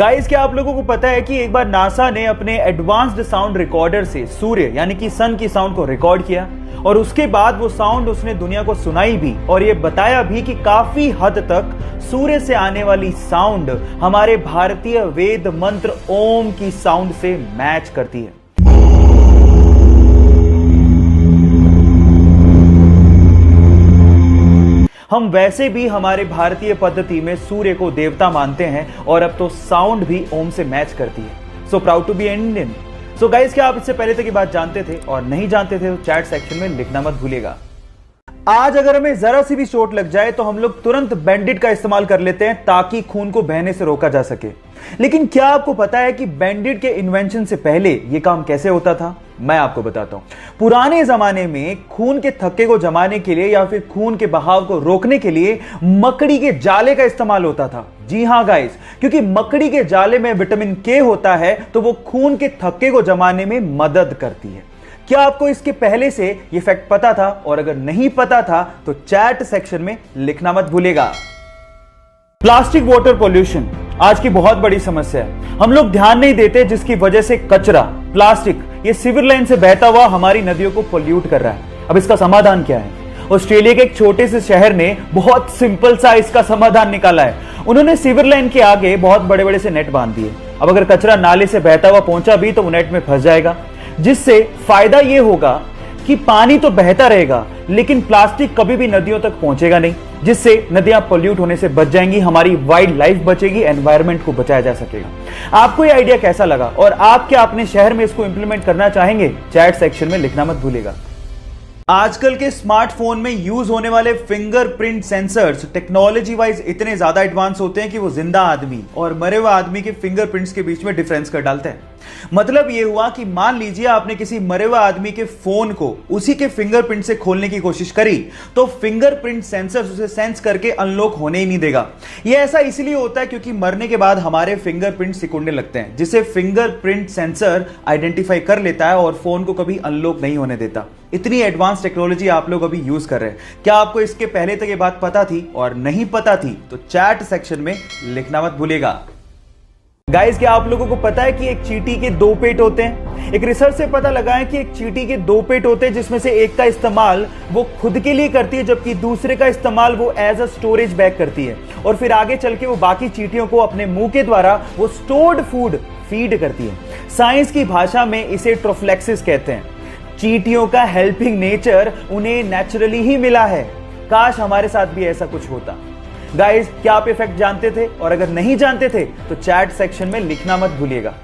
Guys, क्या आप लोगों को पता है कि एक बार नासा ने अपने एडवांस्ड साउंड रिकॉर्डर से सूर्य यानी कि सन की साउंड को रिकॉर्ड किया और उसके बाद वो साउंड उसने दुनिया को सुनाई भी और ये बताया भी कि काफी हद तक सूर्य से आने वाली साउंड हमारे भारतीय वेद मंत्र ओम की साउंड से मैच करती है। हम वैसे भी हमारे भारतीय पद्धति में सूर्य को देवता मानते हैं और अब तो साउंड भी ओम से मैच करती है। So proud to be Indian. So guys, क्या आप इससे पहले तक ये बात जानते थे और नहीं जानते थे तो चैट सेक्शन में लिखना मत भूलिएगा। आज अगर हमें जरा सी भी चोट लग जाए तो हम लोग तुरंत बैंडेड का इस्तेमाल कर लेते हैं ताकि खून को बहने से रोका जा सके। लेकिन क्या आपको पता है कि बैंडेड के इन्वेंशन से पहले यह काम कैसे होता था? मैं आपको बताता हूं। पुराने जमाने में खून के थक्के को जमाने के लिए या फिर खून के बहाव को रोकने के लिए मकड़ी के जाले का इस्तेमाल होता था। जी हां गाइस, क्योंकि मकड़ी के जाले में विटामिन के होता है तो वो खून के थक्के को जमाने में मदद करती है। क्या आपको इसके पहले से ये फैक्ट पता था? और अगर नहीं पता था तो चैट सेक्शन में लिखना मत भूलिएगा। प्लास्टिक वाटर पॉल्यूशन आज की बहुत बड़ी समस्या है। हम लोग ध्यान नहीं देते जिसकी वजह से कचरा, प्लास्टिक ये सीवर लाइन से बहता हुआ हमारी नदियों को पोल्यूट कर रहा है। अब इसका समाधान क्या है? ऑस्ट्रेलिया के एक छोटे से शहर ने बहुत सिंपल सा इसका समाधान निकाला है। उन्होंने सीवर लाइन के आगे बहुत बड़े बड़े से नेट बांध दिए। अब अगर कचरा नाले से बहता हुआ पहुंचा भी तो वो नेट में फंस जाएगा, जिससे फायदा यह होगा कि पानी तो बहता रहेगा लेकिन प्लास्टिक कभी भी नदियों तक पहुंचेगा नहीं, जिससे नदियां पोल्यूट होने से बच जाएंगी, हमारी वाइल्ड लाइफ बचेगी, एनवायरनमेंट को बचाया जा सकेगा। आपको यह आइडिया कैसा लगा और आप क्या अपने शहर में इसको इंप्लीमेंट करना चाहेंगे? चैट सेक्शन में लिखना मत भूलिएगा। आजकल के स्मार्टफोन में यूज होने वाले फिंगरप्रिंट सेंसर्स टेक्नोलॉजी वाइज इतने ज्यादा एडवांस होते हैं कि वो जिंदा आदमी और मरे हुए आदमी के फिंगरप्रिंट्स के बीच में डिफरेंस कर डालते हैं। मतलब ये हुआ कि मान लीजिए आपने किसी मरे हुए आदमी के फोन को उसी के फिंगरप्रिंट से खोलने की कोशिश करी तो फिंगरप्रिंट सेंसर उसे सेंस करके अनलॉक होने ही नहीं देगा। यह ऐसा इसलिए होता है क्योंकि मरने के बाद हमारे फिंगरप्रिंट सिकुड़ने लगते हैं, जिसे फिंगरप्रिंट सेंसर आइडेंटिफाई कर लेता है और फोन को कभी अनलॉक नहीं होने देता। इतनी एडवांस टेक्नोलॉजी आप लोग अभी यूज कर रहे हैं। क्या आपको इसके पहले तक ये बात पता थी? और नहीं पता थी तो चैट सेक्शन में लिखना मत भूलिएगा। गाइस, क्या आप लोगों को पता है कि एक चींटी के दो पेट होते हैं? एक रिसर्च से पता लगा है कि एक चींटी के दो पेट होते हैं, जिसमें से एक का इस्तेमाल वो खुद के लिए करती है जबकि दूसरे का इस्तेमाल वो एज अ स्टोरेज बैग करती है और फिर आगे चल के वो बाकी चींटियों को अपने मुंह के द्वारा वो स्टोर्ड फूड फीड करती है। साइंस की भाषा में इसे ट्रोफ्लेक्सिस कहते हैं। चींटियों का हेल्पिंग नेचर उन्हें नेचुरली ही मिला है। काश हमारे साथ भी ऐसा कुछ होता। गाइस, क्या आप ये फैक्ट जानते थे? और अगर नहीं जानते थे तो चैट सेक्शन में लिखना मत भूलिएगा।